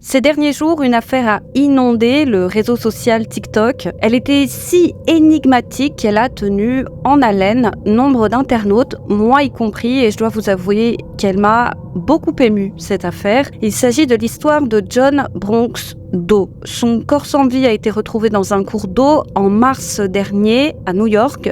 Ces derniers jours, une affaire a inondé le réseau social TikTok. Elle était si énigmatique qu'elle a tenu en haleine nombre d'internautes, moi y compris, et je dois vous avouer qu'elle m'a beaucoup émue, cette affaire. Il s'agit de l'histoire de John Bronx Doe. Son corps sans vie a été retrouvé dans un cours d'eau en mars dernier à New York.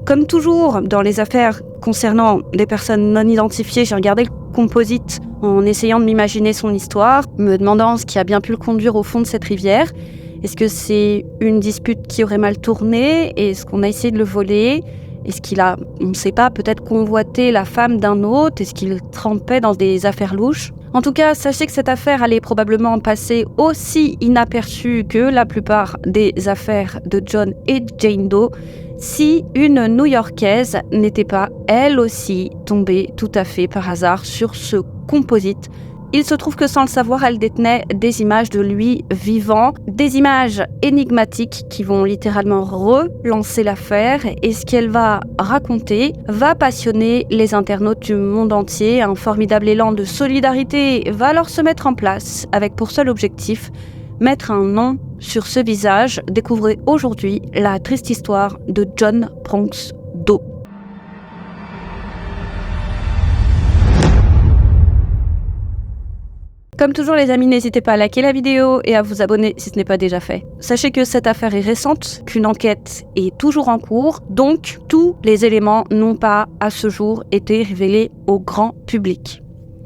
Comme toujours dans les affaires concernant les personnes non identifiées, j'ai regardé le composite en essayant de m'imaginer son histoire, me demandant ce qui a bien pu le conduire au fond de cette rivière. Est-ce que c'est une dispute qui aurait mal tourné? Est-ce qu'on a essayé de le voler? Est-ce qu'il a, on ne sait pas, peut-être convoité la femme d'un autre? Est-ce qu'il trempait dans des affaires louches? En tout cas, sachez que cette affaire allait probablement passer aussi inaperçue que la plupart des affaires de John et Jane Doe si une New-Yorkaise n'était pas, elle aussi, tombée tout à fait par hasard sur ce composite. Il se trouve que sans le savoir, elle détenait des images de lui vivant, des images énigmatiques qui vont littéralement relancer l'affaire, et ce qu'elle va raconter va passionner les internautes du monde entier. Un formidable élan de solidarité va alors se mettre en place avec pour seul objectif mettre un nom sur ce visage. Découvrez aujourd'hui la triste histoire de John Bronx Doe. Comme toujours les amis, n'hésitez pas à liker la vidéo et à vous abonner si ce n'est pas déjà fait. Sachez que cette affaire est récente, qu'une enquête est toujours en cours, donc tous les éléments n'ont pas à ce jour été révélés au grand public.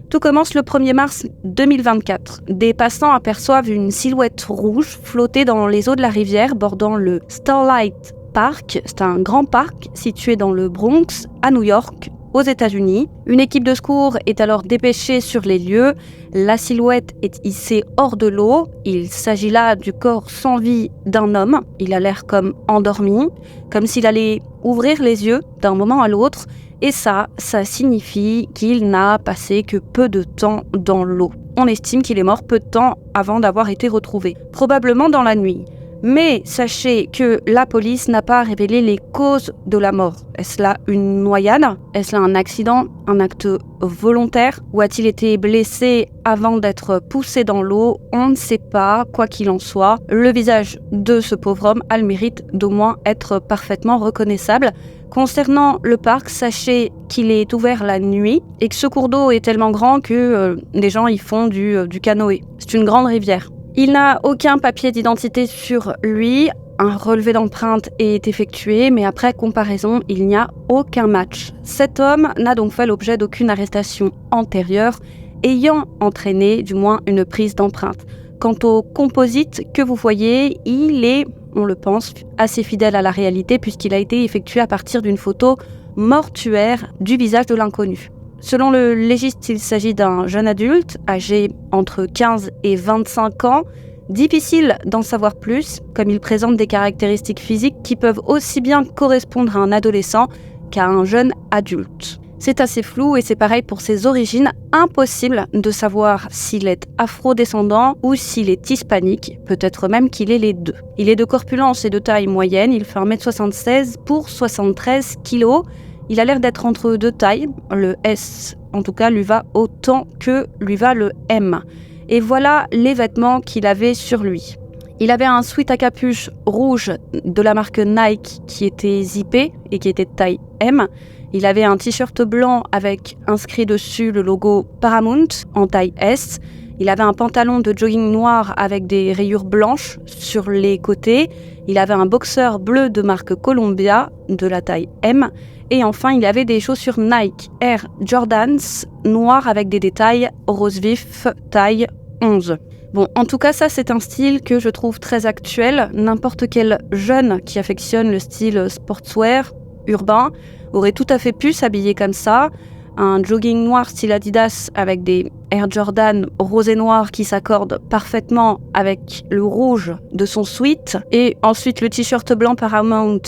Tout commence le 1er mars 2024. Des passants aperçoivent une silhouette rouge flotter dans les eaux de la rivière bordant le Starlight Park. C'est un grand parc situé dans le Bronx, à New York, aux États-Unis. Une équipe de secours est alors dépêchée sur les lieux. La silhouette est hissée hors de l'eau. Il s'agit là du corps sans vie d'un homme. Il a l'air comme endormi, comme s'il allait ouvrir les yeux d'un moment à l'autre. Et ça signifie qu'il n'a passé que peu de temps dans l'eau. On estime qu'il est mort peu de temps avant d'avoir été retrouvé, probablement dans la nuit. Mais sachez que la police n'a pas révélé les causes de la mort. Est-ce là une noyade? Est-ce là un accident? Un acte volontaire? Ou a-t-il été blessé avant d'être poussé dans l'eau? On ne sait pas. Quoi qu'il en soit, le visage de ce pauvre homme a le mérite d'au moins être parfaitement reconnaissable. Concernant le parc, sachez qu'il est ouvert la nuit et que ce cours d'eau est tellement grand que les gens y font du canoë. C'est une grande rivière. Il n'a aucun papier d'identité sur lui. Un relevé d'empreinte est effectué, mais après comparaison, il n'y a aucun match. Cet homme n'a donc fait l'objet d'aucune arrestation antérieure, ayant entraîné du moins une prise d'empreinte. Quant au composite que vous voyez, il est, on le pense, assez fidèle à la réalité puisqu'il a été effectué à partir d'une photo mortuaire du visage de l'inconnu. Selon le légiste, il s'agit d'un jeune adulte, âgé entre 15 et 25 ans. Difficile d'en savoir plus, comme il présente des caractéristiques physiques qui peuvent aussi bien correspondre à un adolescent qu'à un jeune adulte. C'est assez flou et c'est pareil pour ses origines, impossible de savoir s'il est afro-descendant ou s'il est hispanique, peut-être même qu'il est les deux. Il est de corpulence et de taille moyenne, il fait 1m76 pour 73 kg. Il a l'air d'être entre deux tailles, le S en tout cas lui va autant que lui va le M. Et voilà les vêtements qu'il avait sur lui. Il avait un sweat à capuche rouge de la marque Nike qui était zippé et qui était de taille M. Il avait un t-shirt blanc avec inscrit dessus le logo Paramount en taille S. Il avait un pantalon de jogging noir avec des rayures blanches sur les côtés. Il avait un boxeur bleu de marque Columbia de la taille M. Et enfin, il avait des chaussures Nike Air Jordans noires avec des détails rose vif, taille 11. Bon, en tout cas, ça, c'est un style que je trouve très actuel. N'importe quel jeune qui affectionne le style sportswear, urbain, aurait tout à fait pu s'habiller comme ça. Un jogging noir style Adidas avec des Air Jordan rose et noir qui s'accordent parfaitement avec le rouge de son sweat. Et ensuite, le t-shirt blanc Paramount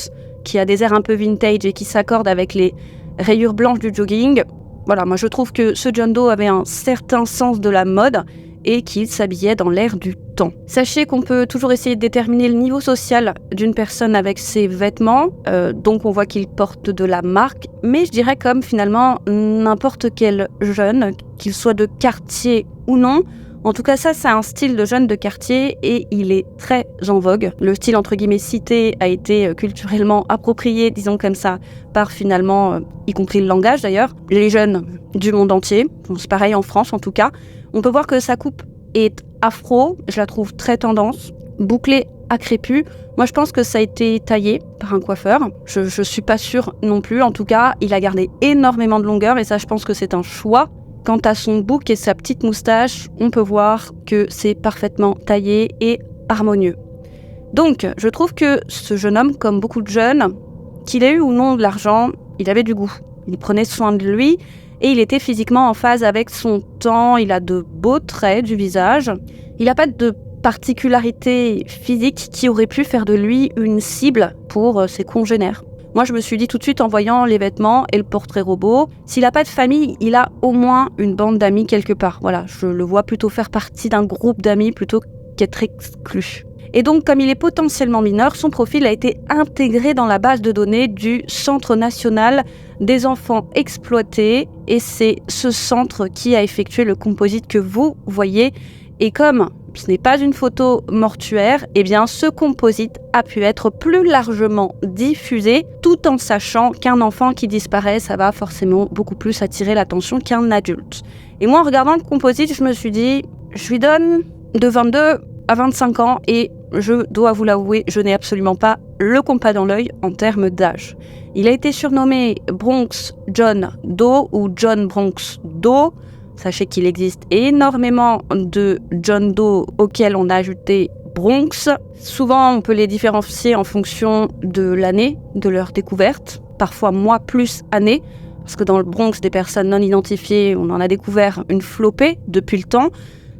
qui a des airs un peu vintage et qui s'accorde avec les rayures blanches du jogging. Voilà, moi je trouve que ce John Doe avait un certain sens de la mode et qu'il s'habillait dans l'air du temps. Sachez qu'on peut toujours essayer de déterminer le niveau social d'une personne avec ses vêtements, donc on voit qu'il porte de la marque, mais je dirais comme finalement n'importe quel jeune, qu'il soit de quartier ou non, En tout cas, ça, c'est un style de jeune de quartier et il est très en vogue. Le style, entre guillemets, cité a été culturellement approprié, disons comme ça, par finalement, y compris le langage d'ailleurs, les jeunes du monde entier. Bon, c'est pareil en France, en tout cas. On peut voir que sa coupe est afro, je la trouve très tendance, bouclée à crépus. Moi, je pense que ça a été taillé par un coiffeur. Je suis pas sûre non plus. En tout cas, il a gardé énormément de longueur et ça, je pense que c'est un choix. Quant à son bouc et sa petite moustache, on peut voir que c'est parfaitement taillé et harmonieux. Donc, je trouve que ce jeune homme, comme beaucoup de jeunes, qu'il ait eu ou non de l'argent, il avait du goût. Il prenait soin de lui et il était physiquement en phase avec son temps. Il a de beaux traits du visage. Il n'a pas de particularité physique qui aurait pu faire de lui une cible pour ses congénères. Moi, je me suis dit tout de suite en voyant les vêtements et le portrait robot, s'il n'a pas de famille, il a au moins une bande d'amis quelque part. Voilà, je le vois plutôt faire partie d'un groupe d'amis plutôt qu'être exclu. Et donc, comme il est potentiellement mineur, son profil a été intégré dans la base de données du Centre national des enfants exploités. Et c'est ce centre qui a effectué le composite que vous voyez. Et comme ce n'est pas une photo mortuaire, eh bien ce composite a pu être plus largement diffusé, tout en sachant qu'un enfant qui disparaît, ça va forcément beaucoup plus attirer l'attention qu'un adulte. Et moi, en regardant le composite, je me suis dit, je lui donne de 22 à 25 ans et je dois vous l'avouer, je n'ai absolument pas le compas dans l'œil en termes d'âge. Il a été surnommé Bronx John Doe ou John Bronx Doe. Sachez qu'il existe énormément de John Doe auxquels on a ajouté Bronx. Souvent, on peut les différencier en fonction de l'année de leur découverte. Parfois, mois plus année. Parce que dans le Bronx, des personnes non identifiées, on en a découvert une flopée depuis le temps.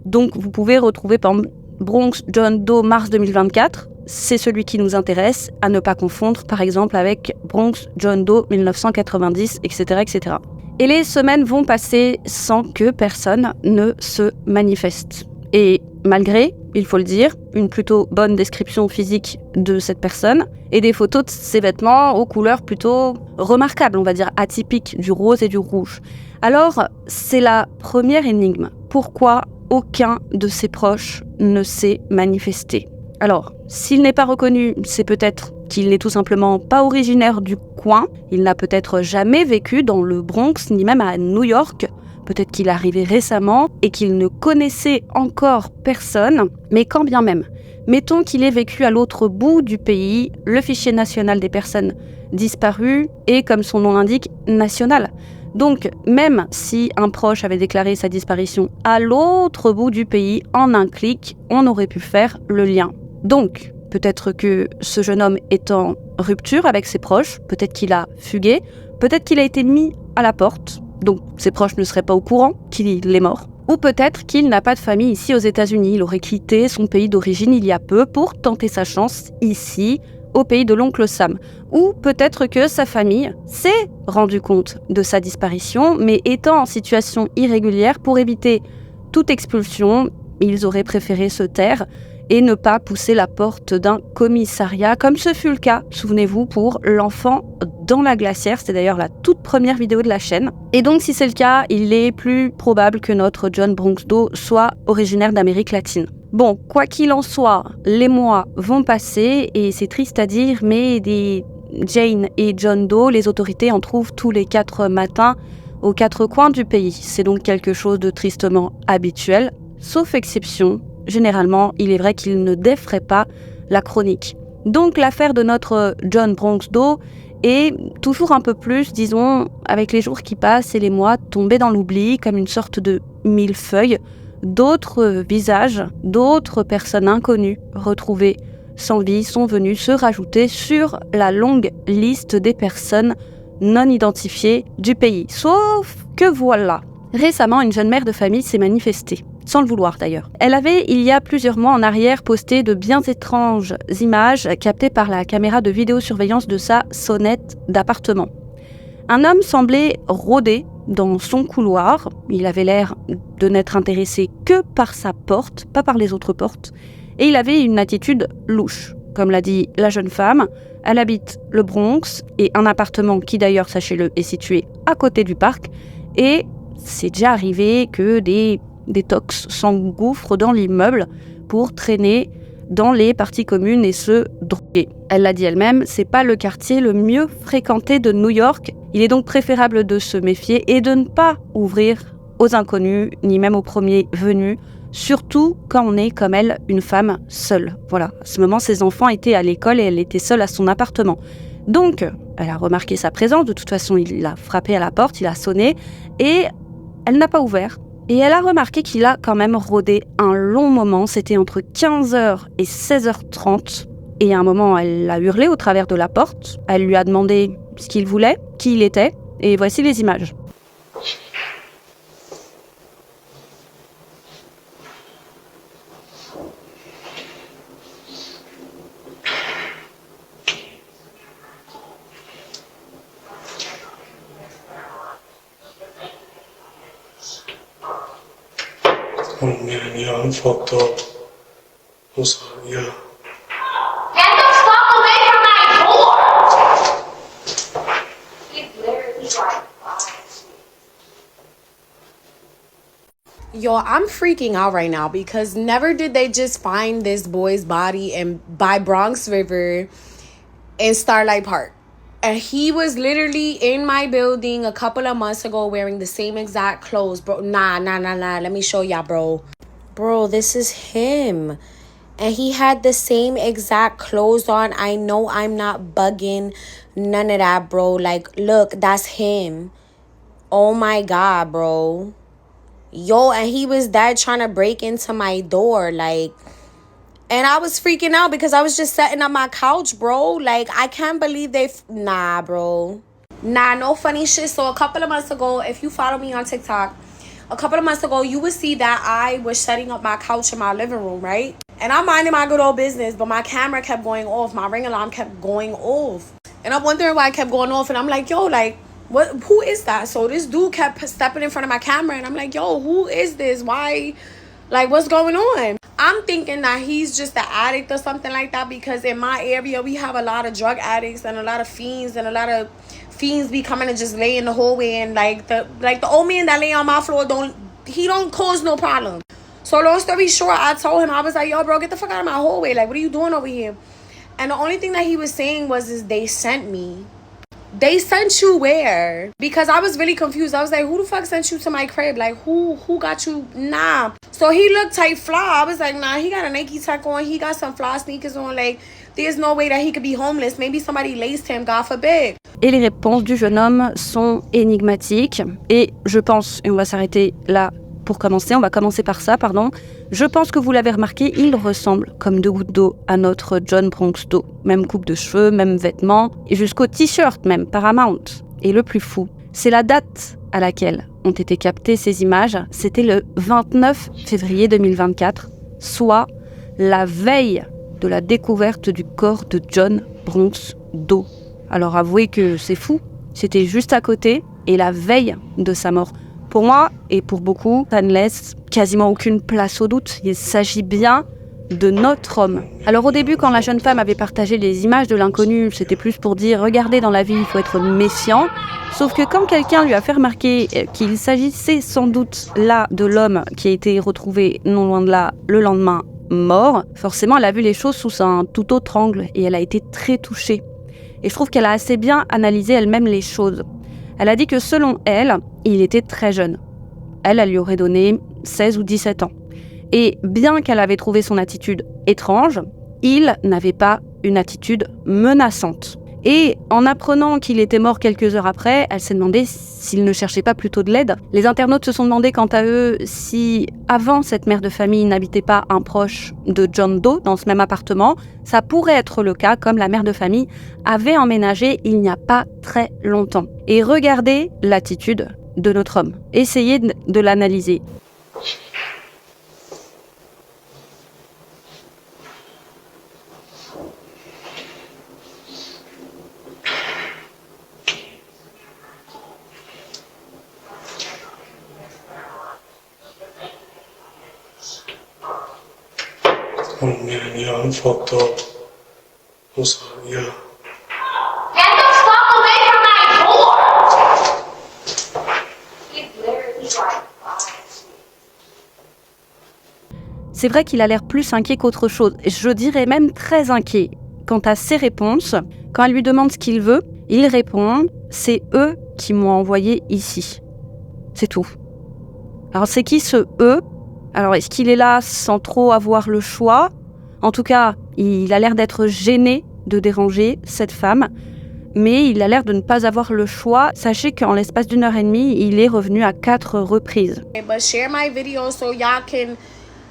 Donc, vous pouvez retrouver par exemple Bronx John Doe mars 2024. C'est celui qui nous intéresse, à ne pas confondre par exemple avec Bronx John Doe 1990, etc., etc. Et les semaines vont passer sans que personne ne se manifeste. Et malgré, il faut le dire, une plutôt bonne description physique de cette personne et des photos de ses vêtements aux couleurs plutôt remarquables, on va dire atypiques, du rose et du rouge. Alors, c'est la première énigme. Pourquoi aucun de ses proches ne s'est manifesté ? Alors, s'il n'est pas reconnu, c'est peut-être qu'il n'est tout simplement pas originaire du coin. Il n'a peut-être jamais vécu dans le Bronx, ni même à New York. Peut-être qu'il est arrivé récemment et qu'il ne connaissait encore personne. Mais quand bien même, mettons qu'il ait vécu à l'autre bout du pays, le fichier national des personnes disparues est, comme son nom l'indique, national. Donc, même si un proche avait déclaré sa disparition à l'autre bout du pays, en un clic, on aurait pu faire le lien. Donc, peut-être que ce jeune homme est en rupture avec ses proches, peut-être qu'il a fugué, peut-être qu'il a été mis à la porte, donc ses proches ne seraient pas au courant qu'il est mort, ou peut-être qu'il n'a pas de famille ici aux États-Unis, il aurait quitté son pays d'origine il y a peu pour tenter sa chance ici, au pays de l'oncle Sam. Ou peut-être que sa famille s'est rendu compte de sa disparition, mais étant en situation irrégulière pour éviter toute expulsion, ils auraient préféré se taire et ne pas pousser la porte d'un commissariat, comme ce fut le cas, souvenez-vous, pour l'enfant dans la glacière. C'était d'ailleurs la toute première vidéo de la chaîne. Et donc, si c'est le cas, il est plus probable que notre John Bronx Doe soit originaire d'Amérique latine. Bon, quoi qu'il en soit, les mois vont passer et c'est triste à dire, mais des Jane et John Doe, les autorités en trouvent tous les 4 matins aux 4 coins du pays. C'est donc quelque chose de tristement habituel, sauf exception. Généralement, il est vrai qu'il ne défraie pas la chronique. Donc l'affaire de notre John Bronx Doe est toujours un peu plus, disons, avec les jours qui passent et les mois, tombé dans l'oubli comme une sorte de millefeuille. D'autres visages, d'autres personnes inconnues retrouvées sans vie sont venues se rajouter sur la longue liste des personnes non identifiées du pays. Sauf que voilà, récemment une jeune mère de famille s'est manifestée. Sans le vouloir d'ailleurs. Elle avait, il y a plusieurs mois en arrière, posté de bien étranges images captées par la caméra de vidéosurveillance de sa sonnette d'appartement. Un homme semblait rôder dans son couloir. Il avait l'air de n'être intéressé que par sa porte, pas par les autres portes. Et il avait une attitude louche. Comme l'a dit la jeune femme, elle habite le Bronx et un appartement qui d'ailleurs, sachez-le, est situé à côté du parc. Et c'est déjà arrivé que des des tox s'engouffrent dans l'immeuble pour traîner dans les parties communes et se droguer. Elle l'a dit elle-même, c'est pas le quartier le mieux fréquenté de New York. Il est donc préférable de se méfier et de ne pas ouvrir aux inconnus, ni même aux premiers venus, surtout quand on est, comme elle, une femme seule. Voilà, à ce moment, ses enfants étaient à l'école et elle était seule à son appartement. Donc, elle a remarqué sa présence, de toute façon, il a frappé à la porte, il a sonné, et elle n'a pas ouvert. Et elle a remarqué qu'il a quand même rôdé un long moment, c'était entre 15h et 16h30. Et à un moment, elle a hurlé au travers de la porte, elle lui a demandé ce qu'il voulait, qui il était, et voici les images. Oh man, yeah, I'm fucked up. I'm sorry, yeah. Get the fuck away from my door! He's literally like, Yo, I'm freaking out right now because never did they just find this boy's body by Bronx River in Starlight Park. And he was literally in my building a couple of months ago wearing the same exact clothes, bro. Nah. Let me show y'all, bro. Bro, this is him. And he had the same exact clothes on. I know I'm not bugging. None of that, bro. Like, look, that's him. Oh my God, bro. Yo, and he was there trying to break into my door, like... And I was freaking out because I was just sitting on my couch, bro. Like, I can't believe nah, bro. Nah, no funny shit. So a couple of months ago, if you follow me on TikTok, a couple of months ago, you would see that I was setting up my couch in my living room, right? And I'm minding my good old business, but my camera kept going off. My Ring alarm kept going off. And I'm wondering why it kept going off. And I'm like, yo, like, who is that? So this dude kept stepping in front of my camera. And I'm like, yo, who is this? Why? Like, what's going on? I'm thinking that he's just an addict or something like that because in my area, we have a lot of drug addicts and a lot of fiends and a lot of fiends be coming and just lay in the hallway and like the old man that lay on my floor don't cause no problem. So long story short, I told him, I was like, yo, bro, get the fuck out of my hallway. Like, what are you doing over here? And the only thing that he was saying is they sent me. They sent you where? Because I was really confused. I was like, who the fuck sent you to my crib? Like, who got you? Nah. So he looked type fly. I was like, nah, he got a Nike tech on. He got some fly sneakers on. Like, there's no way that he could be homeless. Maybe somebody laced him, God forbid. Et les réponses du jeune homme sont énigmatiques. Et je pense, et on va s'arrêter là pour commencer, on va commencer par ça, pardon. Je pense que vous l'avez remarqué, il ressemble comme deux gouttes d'eau à notre John Bronx Do. Même coupe de cheveux, même vêtements, et jusqu'au t-shirt même, Paramount. Et le plus fou, c'est la date à laquelle ont été captées ces images. C'était le 29 février 2024, soit la veille de la découverte du corps de John Bronx Do. Alors avouez que c'est fou, c'était juste à côté, et la veille de sa mort. Pour moi, et pour beaucoup, ça ne laisse quasiment aucune place au doute. Il s'agit bien de notre homme. Alors au début, quand la jeune femme avait partagé les images de l'inconnu, c'était plus pour dire « Regardez, dans la vie, il faut être méfiant ». Sauf que quand quelqu'un lui a fait remarquer qu'il s'agissait sans doute là de l'homme qui a été retrouvé non loin de là le lendemain mort, forcément, elle a vu les choses sous un tout autre angle et elle a été très touchée. Et je trouve qu'elle a assez bien analysé elle-même les choses. Elle a dit que selon elle, il était très jeune. Elle lui aurait donné 16 ou 17 ans. Et bien qu'elle avait trouvé son attitude étrange, il n'avait pas une attitude menaçante. Et en apprenant qu'il était mort quelques heures après, elle s'est demandé s'il ne cherchait pas plutôt de l'aide. Les internautes se sont demandé quant à eux si, avant cette mère de famille, n'habitait pas un proche de John Doe dans ce même appartement. Ça pourrait être le cas, comme la mère de famille avait emménagé il n'y a pas très longtemps. Et regardez l'attitude de notre homme. Essayez de l'analyser. Oh man, yeah, I'm fucked up. I'm sorry, yeah. get the fuck away from my door! He's literally like, c'est vrai qu'il a l'air plus inquiet qu'autre chose. Je dirais même très inquiet. Quant à ses réponses, quand elle lui demande ce qu'il veut, il répond « C'est eux qui m'ont envoyé ici. » C'est tout. Alors c'est qui ce « eux » ? Alors est-ce qu'il est là sans trop avoir le choix ? En tout cas, il a l'air d'être gêné de déranger cette femme, mais il a l'air de ne pas avoir le choix. Sachez qu'en l'espace d'1 heure et demie, il est revenu à 4 reprises. But share my video so y'all can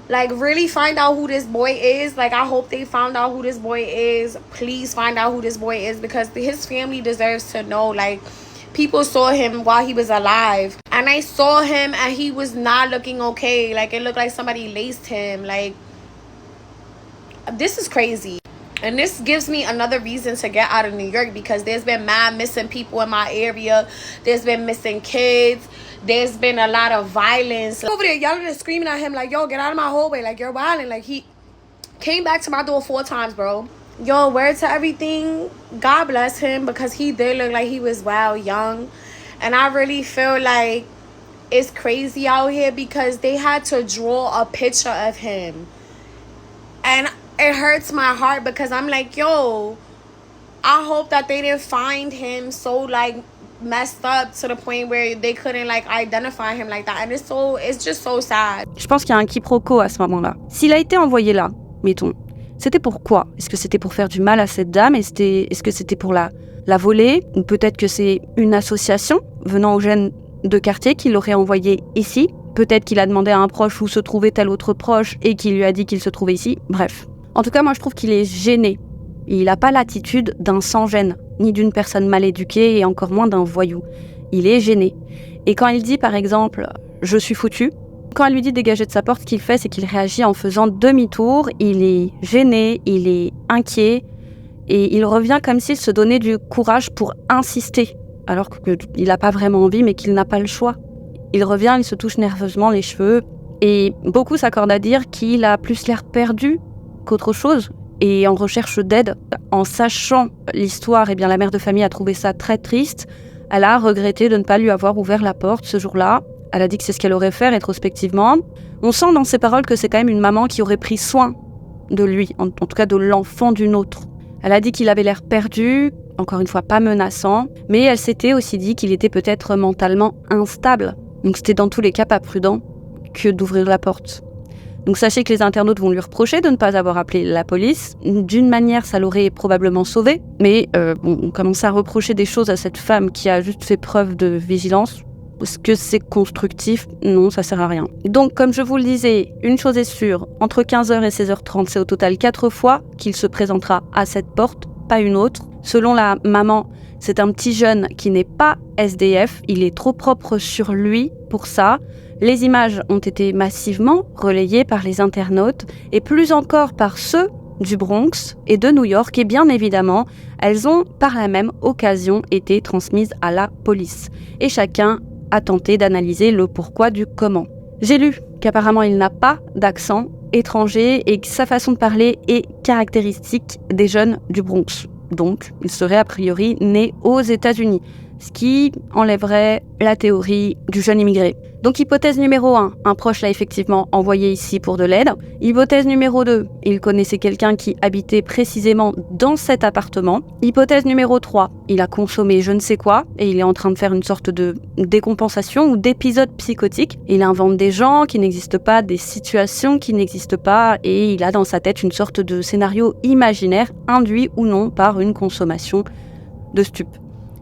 like really find out who this boy is. Like I hope they found out who this boy is. Please find out who this boy is because his family deserves to know. Like people saw him while he was alive and I saw him and he was not looking okay. Like it looked like somebody laced him. Like this is crazy. And this gives me another reason to get out of New York because there's been mad missing people in my area. There's been missing kids. There's been a lot of violence. Over there yelling and screaming at him like, yo, get out of my hallway. Like, you're wilding. Like, he came back to my door 4 times, bro. Yo, word to everything. God bless him because he did look like he was wild young. And I really feel like it's crazy out here because they had to draw a picture of him. And it hurts my heart because I'm like, yo, I hope that they didn't find him so like messed up to the point where they couldn't like identify him like that. And it's just so sad. Je pense qu'il y a un quiproquo à ce moment-là. S'il a été envoyé là, mettons, c'était pourquoi ? Est-ce que c'était pour faire du mal à cette dame ? Est-ce que c'était pour la voler ? Ou peut-être que c'est une association venant aux jeunes de quartier qui l'aurait envoyé ici ? Peut-être qu'il a demandé à un proche où se trouvait tel autre proche et qu'il lui a dit qu'il se trouvait ici. Bref. En tout cas, moi, je trouve qu'il est gêné. Il n'a pas l'attitude d'un sans-gêne, ni d'une personne mal éduquée et encore moins d'un voyou. Il est gêné. Et quand il dit, par exemple, « je suis foutu », quand elle lui dit de dégager de sa porte, ce qu'il fait, c'est qu'il réagit en faisant demi-tour. Il est gêné, il est inquiet et il revient comme s'il se donnait du courage pour insister, alors qu'il n'a pas vraiment envie, mais qu'il n'a pas le choix. Il revient, il se touche nerveusement les cheveux et beaucoup s'accordent à dire qu'il a plus l'air perdu qu'autre chose et en recherche d'aide. En sachant l'histoire, eh bien, la mère de famille a trouvé ça très triste. Elle a regretté de ne pas lui avoir ouvert la porte ce jour-là. Elle a dit que c'est ce qu'elle aurait fait rétrospectivement. On sent dans ses paroles que c'est quand même une maman qui aurait pris soin de lui, en tout cas de l'enfant d'une autre. Elle a dit qu'il avait l'air perdu, encore une fois pas menaçant, mais elle s'était aussi dit qu'il était peut-être mentalement instable. Donc c'était dans tous les cas pas prudent que d'ouvrir la porte. Donc sachez que les internautes vont lui reprocher de ne pas avoir appelé la police. D'une manière, ça l'aurait probablement sauvé. Mais on commence à reprocher des choses à cette femme qui a juste fait preuve de vigilance. Est-ce que c'est constructif ? Non, ça sert à rien. Donc, comme je vous le disais, une chose est sûre, entre 15h et 16h30, c'est au total 4 fois qu'il se présentera à cette porte, pas une autre. Selon la maman, c'est un petit jeune qui n'est pas SDF, il est trop propre sur lui pour ça. Les images ont été massivement relayées par les internautes et plus encore par ceux du Bronx et de New York et bien évidemment, elles ont par la même occasion été transmises à la police. Et chacun a tenté d'analyser le pourquoi du comment. J'ai lu qu'apparemment il n'a pas d'accent étranger et que sa façon de parler est caractéristique des jeunes du Bronx. Donc, il serait a priori né aux États-Unis, ce qui enlèverait la théorie du jeune immigré. Donc, hypothèse numéro 1, un proche l'a effectivement envoyé ici pour de l'aide. Hypothèse numéro 2, il connaissait quelqu'un qui habitait précisément dans cet appartement. Hypothèse numéro 3, il a consommé je ne sais quoi et il est en train de faire une sorte de décompensation ou d'épisode psychotique. Il invente des gens qui n'existent pas, des situations qui n'existent pas et il a dans sa tête une sorte de scénario imaginaire induit ou non par une consommation de stupes.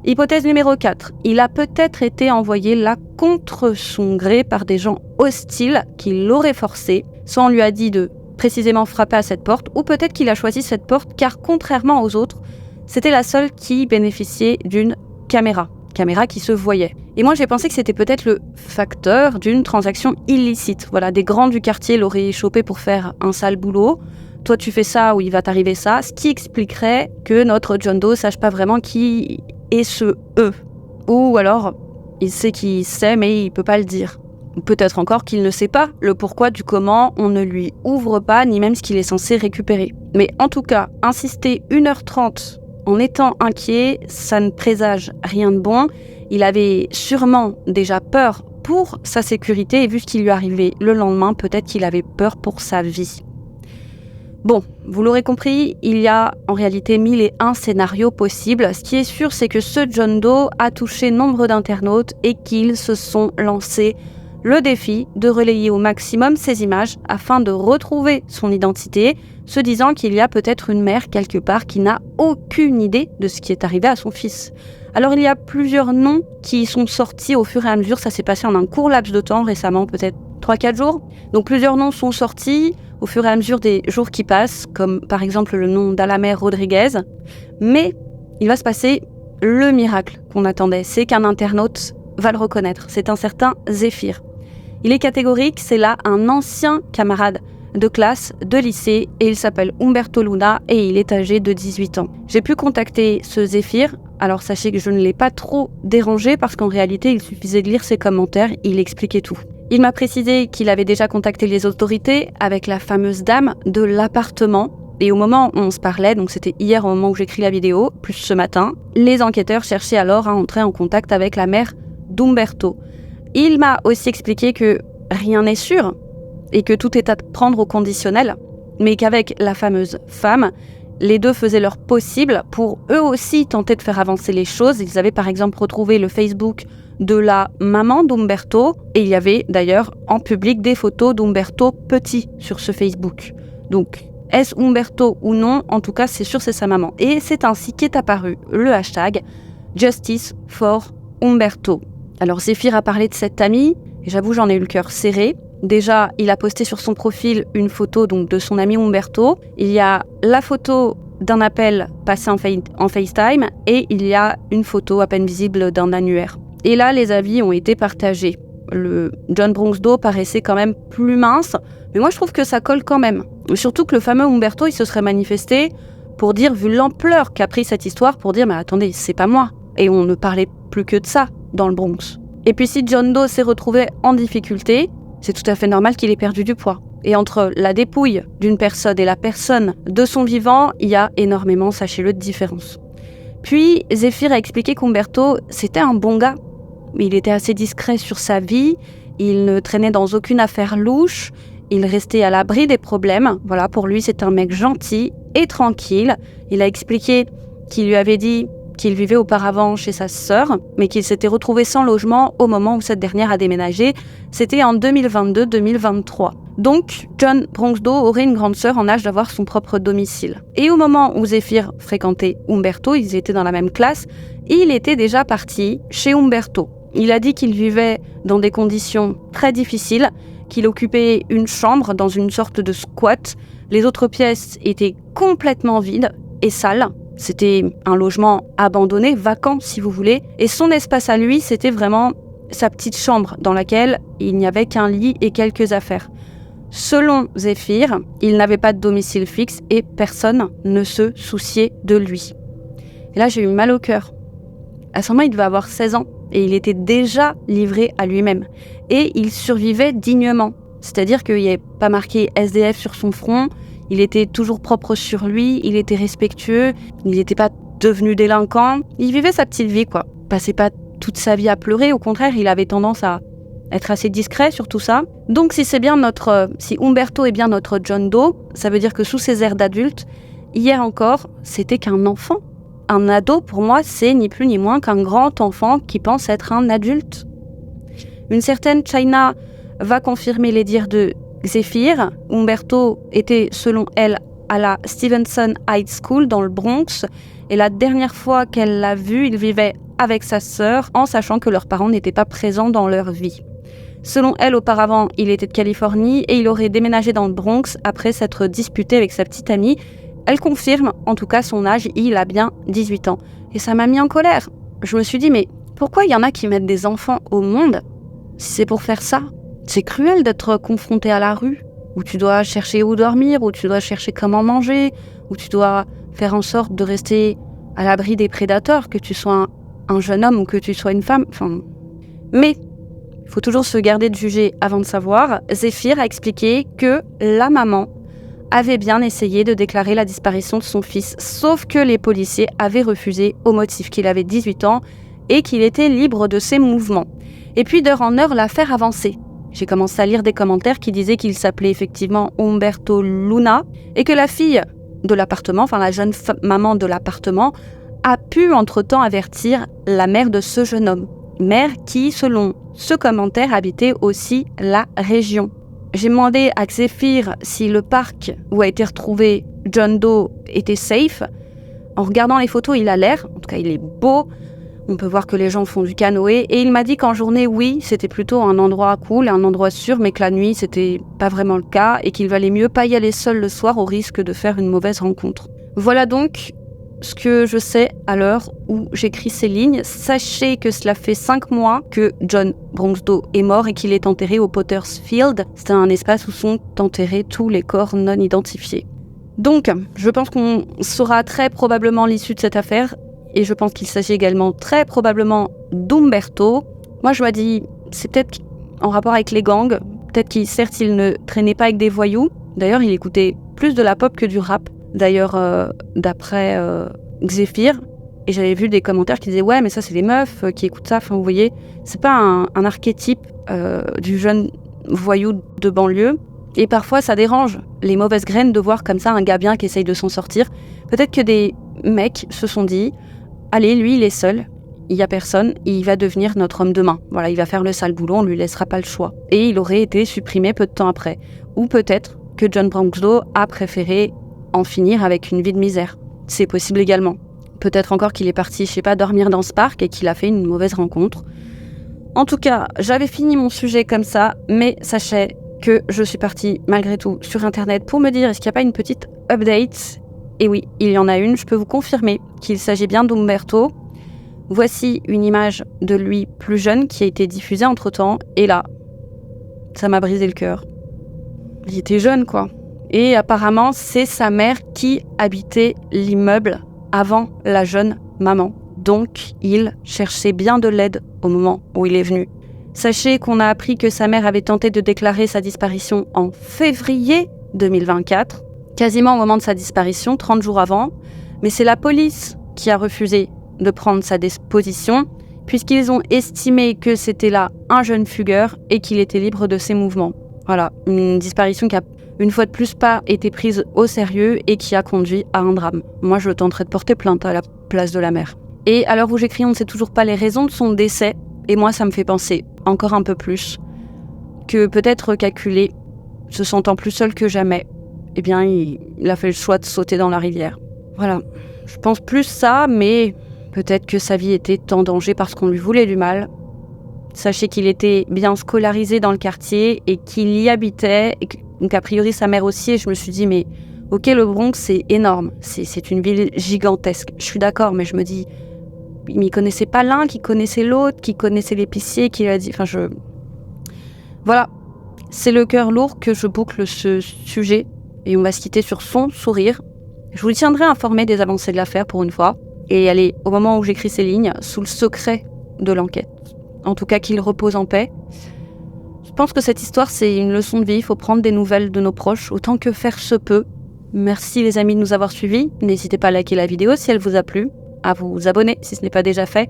Hypothèse numéro 4, il a peut-être été envoyé là contre son gré par des gens hostiles qui l'auraient forcé. Soit on lui a dit de précisément frapper à cette porte, ou peut-être qu'il a choisi cette porte car contrairement aux autres, c'était la seule qui bénéficiait d'une caméra qui se voyait. Et moi j'ai pensé que c'était peut-être le facteur d'une transaction illicite. Voilà, des grands du quartier l'auraient chopé pour faire un sale boulot. Toi tu fais ça ou il va t'arriver ça, ce qui expliquerait que notre John Doe sache pas vraiment qui est ce « eux ». Ou alors, il sait qu'il sait, mais il peut pas le dire. Peut-être encore qu'il ne sait pas le pourquoi du comment on ne lui ouvre pas, ni même ce qu'il est censé récupérer. Mais en tout cas, insister 1h30 en étant inquiet, ça ne présage rien de bon. Il avait sûrement déjà peur pour sa sécurité et vu ce qui lui arrivait le lendemain, peut-être qu'il avait peur pour sa vie. Bon, vous l'aurez compris, il y a en réalité 1001 scénarios possibles. Ce qui est sûr, c'est que ce John Doe a touché nombre d'internautes et qu'ils se sont lancés le défi de relayer au maximum ces images afin de retrouver son identité, se disant qu'il y a peut-être une mère quelque part qui n'a aucune idée de ce qui est arrivé à son fils. Alors il y a plusieurs noms qui sont sortis au fur et à mesure, ça s'est passé en un court laps de temps récemment, peut-être 3-4 jours. Donc plusieurs noms sont sortis au fur et à mesure des jours qui passent, comme par exemple le nom d'Alamer Rodriguez. Mais il va se passer le miracle qu'on attendait, c'est qu'un internaute va le reconnaître, c'est un certain Zéphyr. Il est catégorique, c'est là un ancien camarade de classe, de lycée, et il s'appelle Humberto Luna et il est âgé de 18 ans. J'ai pu contacter ce Zéphyr, alors sachez que je ne l'ai pas trop dérangé parce qu'en réalité il suffisait de lire ses commentaires, il expliquait tout. Il m'a précisé qu'il avait déjà contacté les autorités avec la fameuse dame de l'appartement. Et au moment où on se parlait, donc c'était hier au moment où j'écris la vidéo, plus ce matin, les enquêteurs cherchaient alors à entrer en contact avec la mère d'Umberto. Il m'a aussi expliqué que rien n'est sûr et que tout est à prendre au conditionnel, mais qu'avec la fameuse femme, les deux faisaient leur possible pour eux aussi tenter de faire avancer les choses. Ils avaient par exemple retrouvé le Facebook de la maman d'Umberto et il y avait d'ailleurs en public des photos d'Umberto petit sur ce Facebook. Donc, est-ce Umberto ou non? En tout cas, c'est sûr, c'est sa maman. Et c'est ainsi qu'est apparu le hashtag Justice for Umberto. Alors, Zéphyr a parlé de cet ami et j'avoue, j'en ai eu le cœur serré. Déjà, il a posté sur son profil une photo donc de son ami Umberto. Il y a la photo d'un appel passé en FaceTime et il y a une photo à peine visible d'un annuaire. Et là, les avis ont été partagés. Le John Bronx Doe paraissait quand même plus mince, mais moi je trouve que ça colle quand même. Surtout que le fameux Umberto, il se serait manifesté pour dire, vu l'ampleur qu'a pris cette histoire, pour dire, mais attendez, c'est pas moi. Et on ne parlait plus que de ça dans le Bronx. Et puis si John Doe s'est retrouvé en difficulté, c'est tout à fait normal qu'il ait perdu du poids. Et entre la dépouille d'une personne et la personne de son vivant, il y a énormément, sachez-le, de différence. Puis Zéphyr a expliqué qu'Umberto, c'était un bon gars. Il était assez discret sur sa vie, il ne traînait dans aucune affaire louche, il restait à l'abri des problèmes. Voilà, pour lui, c'est un mec gentil et tranquille. Il a expliqué qu'il lui avait dit qu'il vivait auparavant chez sa sœur, mais qu'il s'était retrouvé sans logement au moment où cette dernière a déménagé. C'était en 2022-2023. Donc, John Bronx Doe aurait une grande sœur en âge d'avoir son propre domicile. Et au moment où Zéphyr fréquentait Umberto, ils étaient dans la même classe, il était déjà parti chez Umberto. Il a dit qu'il vivait dans des conditions très difficiles, qu'il occupait une chambre dans une sorte de squat. Les autres pièces étaient complètement vides et sales. C'était un logement abandonné, vacant si vous voulez. Et son espace à lui, c'était vraiment sa petite chambre dans laquelle il n'y avait qu'un lit et quelques affaires. Selon Zéphyr, il n'avait pas de domicile fixe et personne ne se souciait de lui. Et là, j'ai eu mal au cœur. À ce moment, il devait avoir 16 ans. Et il était déjà livré à lui-même. Et il survivait dignement. C'est-à-dire qu'il n'y avait pas marqué SDF sur son front, il était toujours propre sur lui, il était respectueux, il n'était pas devenu délinquant. Il vivait sa petite vie, quoi. Il passait pas toute sa vie à pleurer, au contraire, il avait tendance à être assez discret sur tout ça. Donc si Umberto est bien notre John Doe, ça veut dire que sous ses airs d'adulte, hier encore, c'était qu'un enfant. Un ado, pour moi, c'est ni plus ni moins qu'un grand enfant qui pense être un adulte. Une certaine China va confirmer les dires de Zéphyr. Umberto était, selon elle, à la Stevenson High School dans le Bronx. Et la dernière fois qu'elle l'a vu, il vivait avec sa sœur, en sachant que leurs parents n'étaient pas présents dans leur vie. Selon elle, auparavant, il était de Californie et il aurait déménagé dans le Bronx après s'être disputé avec sa petite amie. Elle confirme, en tout cas, son âge, il a bien 18 ans. Et ça m'a mis en colère. Je me suis dit, mais pourquoi il y en a qui mettent des enfants au monde si c'est pour faire ça? C'est cruel d'être confronté à la rue, où tu dois chercher où dormir, où tu dois chercher comment manger, où tu dois faire en sorte de rester à l'abri des prédateurs, que tu sois un jeune homme ou que tu sois une femme. Mais il faut toujours se garder de juger avant de savoir. Zéphyr a expliqué que la maman avait bien essayé de déclarer la disparition de son fils, sauf que les policiers avaient refusé au motif qu'il avait 18 ans et qu'il était libre de ses mouvements. Et puis d'heure en heure, l'affaire avançait. J'ai commencé à lire des commentaires qui disaient qu'il s'appelait effectivement Umberto Luna et que la fille de l'appartement, enfin la jeune maman de l'appartement, a pu entre-temps avertir la mère de ce jeune homme. Mère qui, selon ce commentaire, habitait aussi la région. J'ai demandé à Xéphir si le parc où a été retrouvé John Doe était safe. En regardant les photos, il a l'air, en tout cas il est beau. On peut voir que les gens font du canoë. Et il m'a dit qu'en journée, oui, c'était plutôt un endroit cool, un endroit sûr, mais que la nuit, c'était pas vraiment le cas et qu'il valait mieux pas y aller seul le soir au risque de faire une mauvaise rencontre. Voilà donc ce que je sais à l'heure où j'écris ces lignes. Sachez que cela fait 5 mois que John Bronx Doe est mort et qu'il est enterré au Potter's Field. C'est un espace où sont enterrés tous les corps non identifiés. Donc, je pense qu'on saura très probablement l'issue de cette affaire. Et je pense qu'il s'agit également très probablement d'Umberto. Moi, je me dis, c'est peut-être en rapport avec les gangs. Peut-être qu'il, certes, il ne traînait pas avec des voyous. D'ailleurs, il écoutait plus de la pop que du rap. D'ailleurs, d'après Xéphir. Et j'avais vu des commentaires qui disaient « Ouais, mais ça, c'est les meufs qui écoutent ça. » Enfin, vous voyez, c'est pas un archétype du jeune voyou de banlieue. Et parfois, ça dérange les mauvaises graines de voir comme ça un gars bien qui essaye de s'en sortir. Peut-être que des mecs se sont dit allez, lui, il est seul, il n'y a personne, il va devenir notre homme de main. Voilà, il va faire le sale boulot, on ne lui laissera pas le choix. Et il aurait été supprimé peu de temps après. Ou peut-être que John Bronx Doe a préféré en finir avec une vie de misère. C'est possible également. Peut-être encore qu'il est parti, je sais pas, dormir dans ce parc et qu'il a fait une mauvaise rencontre. En tout cas, j'avais fini mon sujet comme ça, mais sachez que je suis partie malgré tout sur Internet pour me dire est-ce qu'il n'y a pas une petite update ? Et oui, il y en a une, je peux vous confirmer qu'il s'agit bien d'Umberto. Voici une image de lui plus jeune qui a été diffusée entre-temps. Et là, ça m'a brisé le cœur. Il était jeune, quoi. Et apparemment, c'est sa mère qui habitait l'immeuble avant la jeune maman. Donc, il cherchait bien de l'aide au moment où il est venu. Sachez qu'on a appris que sa mère avait tenté de déclarer sa disparition en février 2024. Quasiment au moment de sa disparition, 30 jours avant, mais c'est la police qui a refusé de prendre sa déposition, puisqu'ils ont estimé que c'était là un jeune fugueur et qu'il était libre de ses mouvements. Voilà, une disparition qui a une fois de plus pas été prise au sérieux et qui a conduit à un drame. Moi, je tenterai de porter plainte à la place de la mère. Et à l'heure où j'écris, on ne sait toujours pas les raisons de son décès, et moi, ça me fait penser encore un peu plus que peut-être qu'Aculé, se sentant plus seul que jamais, eh bien, il a fait le choix de sauter dans la rivière. Voilà, je pense plus ça, mais peut-être que sa vie était en danger parce qu'on lui voulait du mal. Sachez qu'il était bien scolarisé dans le quartier et qu'il y habitait, et donc a priori sa mère aussi, et je me suis dit, mais ok, le Bronx, c'est énorme, c'est une ville gigantesque, je suis d'accord, mais je me dis, il ne connaissait pas l'un, qui connaissait l'autre, qui connaissait l'épicier, qui a dit, Voilà, c'est le cœur lourd que je boucle ce sujet. Et on va se quitter sur son sourire. Je vous tiendrai informé des avancées de l'affaire pour une fois. Et elle est, au moment où j'écris ces lignes, sous le secret de l'enquête. En tout cas, qu'il repose en paix. Je pense que cette histoire, c'est une leçon de vie. Il faut prendre des nouvelles de nos proches, autant que faire se peut. Merci les amis de nous avoir suivis. N'hésitez pas à liker la vidéo si elle vous a plu, à vous abonner si ce n'est pas déjà fait,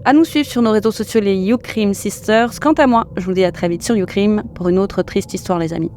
à nous suivre sur nos réseaux sociaux, les YouCrime Sisters. Quant à moi, je vous dis à très vite sur YouCrime pour une autre triste histoire les amis.